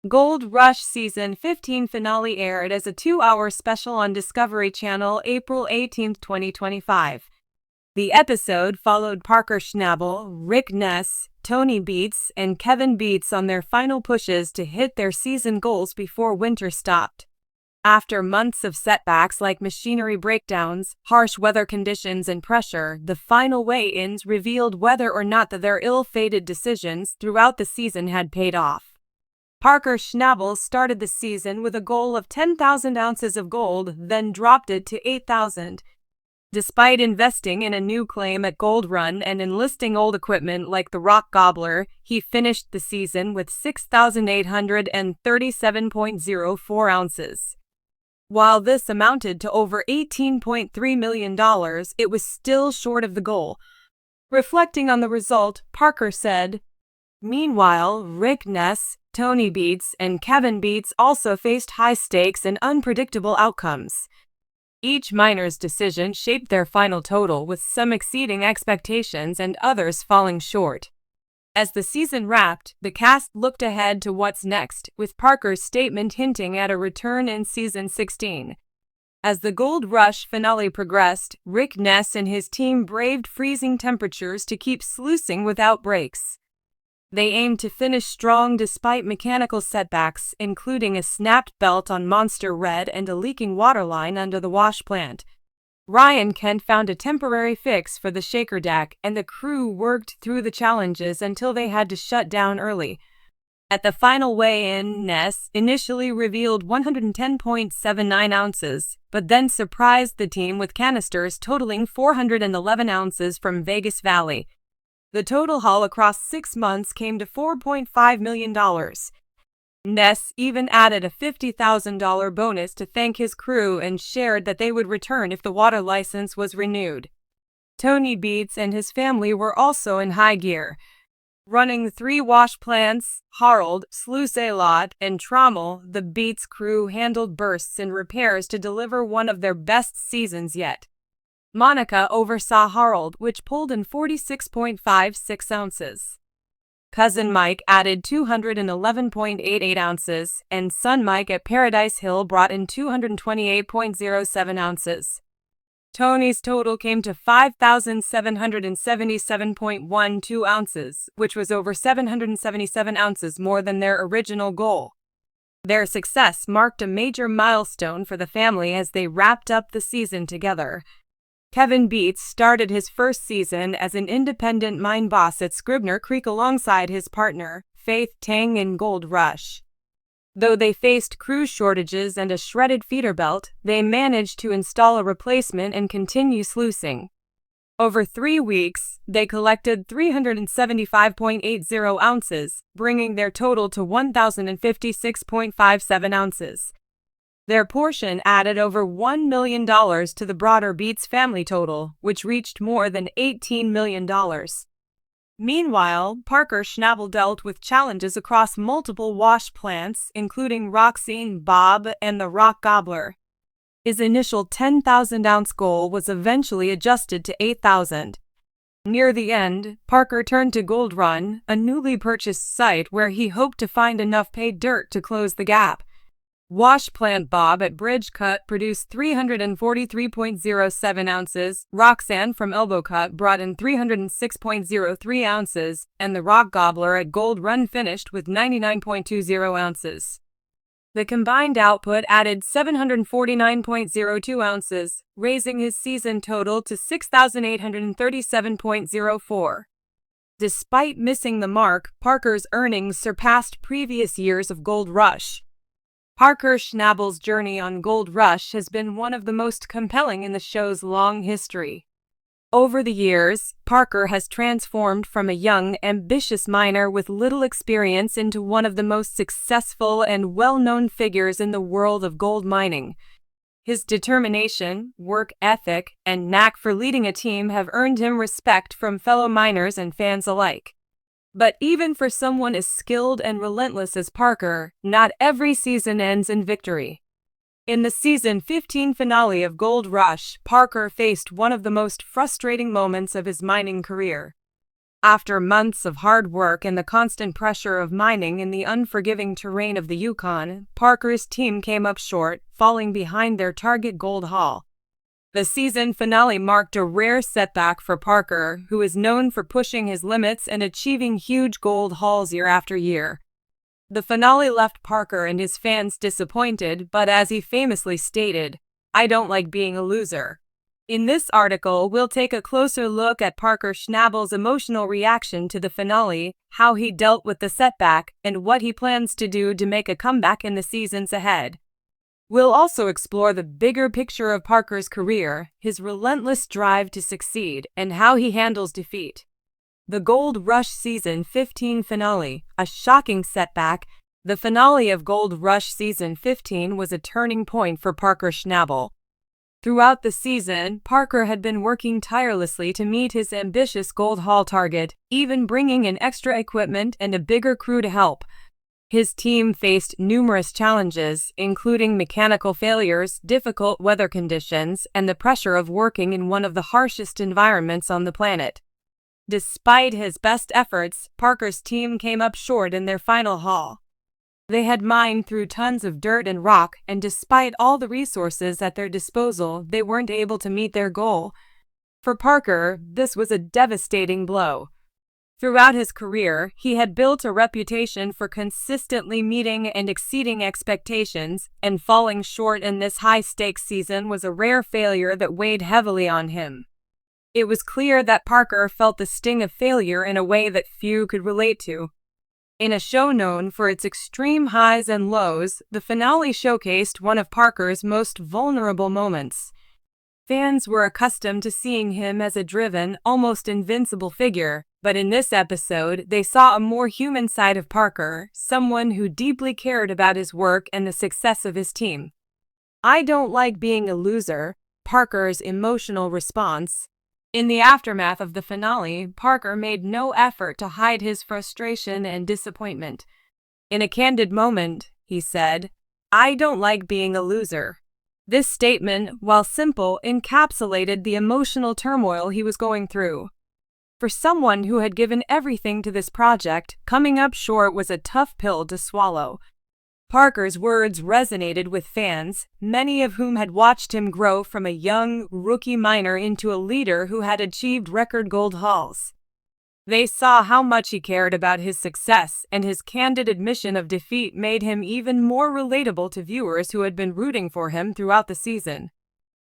Gold Rush Season 15 finale aired as a 2-hour special on Discovery Channel April 18, 2025. The episode followed Parker Schnabel, Rick Ness, Tony Beets, and Kevin Beets on their final pushes to hit their season goals before winter stopped. After months of setbacks like machinery breakdowns, harsh weather conditions, and pressure, the final weigh-ins revealed whether or not their ill-fated decisions throughout the season had paid off. Parker Schnabel started the season with a goal of 10,000 ounces of gold, then dropped it to 8,000. Despite investing in a new claim at Gold Run and enlisting old equipment like the Rock Gobbler, he finished the season with 6,837.04 ounces. While this amounted to over $18.3 million, it was still short of the goal. Reflecting on the result, Parker said, "Meanwhile, Rick Ness, Tony Beets, and Kevin Beets also faced high stakes and unpredictable outcomes. Each miner's decision shaped their final total, with some exceeding expectations and others falling short." As the season wrapped, the cast looked ahead to what's next, with Parker's statement hinting at a return in Season 16. As the Gold Rush finale progressed, Rick Ness and his team braved freezing temperatures to keep sluicing without breaks. They aimed to finish strong despite mechanical setbacks, including a snapped belt on Monster Red and a leaking water line under the wash plant. Ryan Kent found a temporary fix for the shaker deck, and the crew worked through the challenges until they had to shut down early. At the final weigh-in, Ness initially revealed 110.79 ounces, but then surprised the team with canisters totaling 411 ounces from Vegas Valley. The total haul across 6 months came to $4.5 million. Ness even added a $50,000 bonus to thank his crew and shared that they would return if the water license was renewed. Tony Beets and his family were also in high gear. Running 3 wash plants, Harold, Sluice-A-Lot, and Trommel, the Beets crew handled bursts and repairs to deliver one of their best seasons yet. Monica oversaw Harold, which pulled in 46.56 ounces. Cousin Mike added 211.88 ounces, and son Mike at Paradise Hill brought in 228.07 ounces. Tony's total came to 5,777.12 ounces, which was over 777 ounces more than their original goal. Their success marked a major milestone for the family as they wrapped up the season together. Kevin Beets started his first season as an independent mine boss at Scribner Creek alongside his partner, Faith Tang, in Gold Rush. Though they faced crew shortages and a shredded feeder belt, they managed to install a replacement and continue sluicing. Over 3 weeks, they collected 375.80 ounces, bringing their total to 1,056.57 ounces. Their portion added over $1 million to the broader Beets family total, which reached more than $18 million. Meanwhile, Parker Schnabel dealt with challenges across multiple wash plants, including Roxine, Bob, and the Rock Gobbler. His initial 10,000-ounce goal was eventually adjusted to 8,000. Near the end, Parker turned to Gold Run, a newly purchased site where he hoped to find enough paid dirt to close the gap. Wash Plant Bob at Bridge Cut produced 343.07 ounces, Roxanne from Elbow Cut brought in 306.03 ounces, and the Rock Gobbler at Gold Run finished with 99.20 ounces. The combined output added 749.02 ounces, raising his season total to 6,837.04. Despite missing the mark, Parker's earnings surpassed previous years of Gold Rush. Parker Schnabel's journey on Gold Rush has been one of the most compelling in the show's long history. Over the years, Parker has transformed from a young, ambitious miner with little experience into one of the most successful and well-known figures in the world of gold mining. His determination, work ethic, and knack for leading a team have earned him respect from fellow miners and fans alike. But even for someone as skilled and relentless as Parker, not every season ends in victory. In the Season 15 finale of Gold Rush, Parker faced one of the most frustrating moments of his mining career. After months of hard work and the constant pressure of mining in the unforgiving terrain of the Yukon, Parker's team came up short, falling behind their target gold haul. The season finale marked a rare setback for Parker, who is known for pushing his limits and achieving huge gold hauls year after year. The finale left Parker and his fans disappointed, but as he famously stated, "I don't like being a loser." In this article, we'll take a closer look at Parker Schnabel's emotional reaction to the finale, how he dealt with the setback, and what he plans to do to make a comeback in the seasons ahead. We'll also explore the bigger picture of Parker's career, his relentless drive to succeed, and how he handles defeat. The Gold Rush Season 15 finale, a shocking setback. The finale of Gold Rush Season 15 was a turning point for Parker Schnabel. Throughout the season, Parker had been working tirelessly to meet his ambitious gold haul target, even bringing in extra equipment and a bigger crew to help. His team faced numerous challenges, including mechanical failures, difficult weather conditions, and the pressure of working in one of the harshest environments on the planet. Despite his best efforts, Parker's team came up short in their final haul. They had mined through tons of dirt and rock, and despite all the resources at their disposal, they weren't able to meet their goal. For Parker, this was a devastating blow. Throughout his career, he had built a reputation for consistently meeting and exceeding expectations, and falling short in this high-stakes season was a rare failure that weighed heavily on him. It was clear that Parker felt the sting of failure in a way that few could relate to. In a show known for its extreme highs and lows, the finale showcased one of Parker's most vulnerable moments. Fans were accustomed to seeing him as a driven, almost invincible figure, but in this episode, they saw a more human side of Parker, someone who deeply cared about his work and the success of his team. "I don't like being a loser," Parker's emotional response. In the aftermath of the finale, Parker made no effort to hide his frustration and disappointment. In a candid moment, he said, "I don't like being a loser." This statement, while simple, encapsulated the emotional turmoil he was going through. For someone who had given everything to this project, coming up short was a tough pill to swallow. Parker's words resonated with fans, many of whom had watched him grow from a young, rookie miner into a leader who had achieved record gold hauls. They saw how much he cared about his success, and his candid admission of defeat made him even more relatable to viewers who had been rooting for him throughout the season.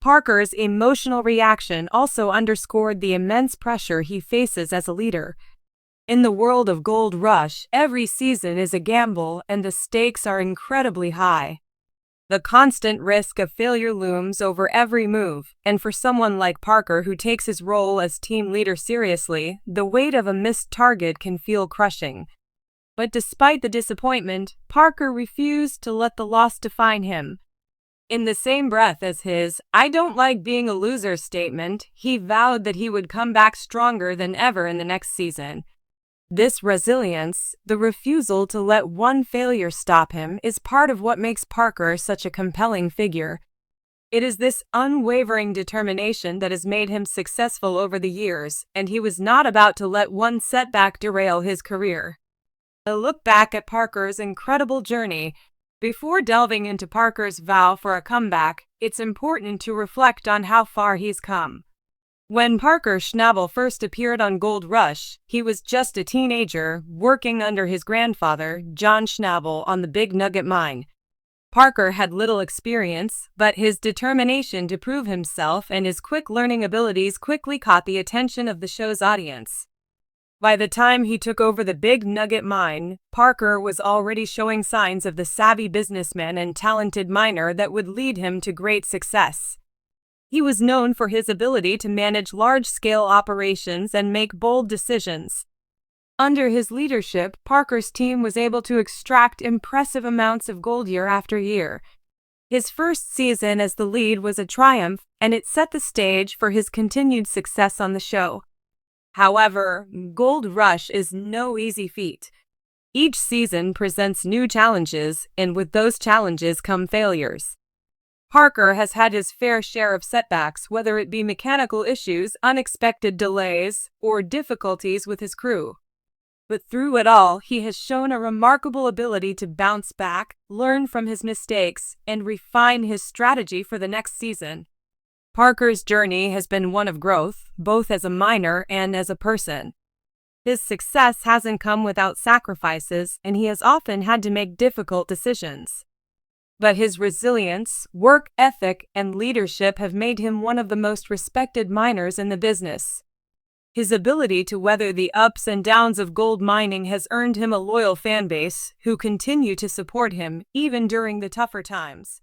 Parker's emotional reaction also underscored the immense pressure he faces as a leader. In the world of Gold Rush, every season is a gamble and the stakes are incredibly high. The constant risk of failure looms over every move, and for someone like Parker who takes his role as team leader seriously, the weight of a missed target can feel crushing. But despite the disappointment, Parker refused to let the loss define him. In the same breath as his "I don't like being a loser" statement, he vowed that he would come back stronger than ever in the next season. This resilience, the refusal to let one failure stop him, is part of what makes Parker such a compelling figure. It is this unwavering determination that has made him successful over the years, and he was not about to let one setback derail his career. A look back at Parker's incredible journey. Before delving into Parker's vow for a comeback, it's important to reflect on how far he's come. When Parker Schnabel first appeared on Gold Rush, he was just a teenager, working under his grandfather, John Schnabel, on the Big Nugget mine. Parker had little experience, but his determination to prove himself and his quick learning abilities quickly caught the attention of the show's audience. By the time he took over the Big Nugget mine, Parker was already showing signs of the savvy businessman and talented miner that would lead him to great success. He was known for his ability to manage large-scale operations and make bold decisions. Under his leadership, Parker's team was able to extract impressive amounts of gold year after year. His first season as the lead was a triumph, and it set the stage for his continued success on the show. However, Gold Rush is no easy feat. Each season presents new challenges, and with those challenges come failures. Parker has had his fair share of setbacks, whether it be mechanical issues, unexpected delays, or difficulties with his crew. But through it all, he has shown a remarkable ability to bounce back, learn from his mistakes, and refine his strategy for the next season. Parker's journey has been one of growth, both as a miner and as a person. His success hasn't come without sacrifices, and he has often had to make difficult decisions. But his resilience, work ethic, and leadership have made him one of the most respected miners in the business. His ability to weather the ups and downs of gold mining has earned him a loyal fan base who continue to support him even during the tougher times.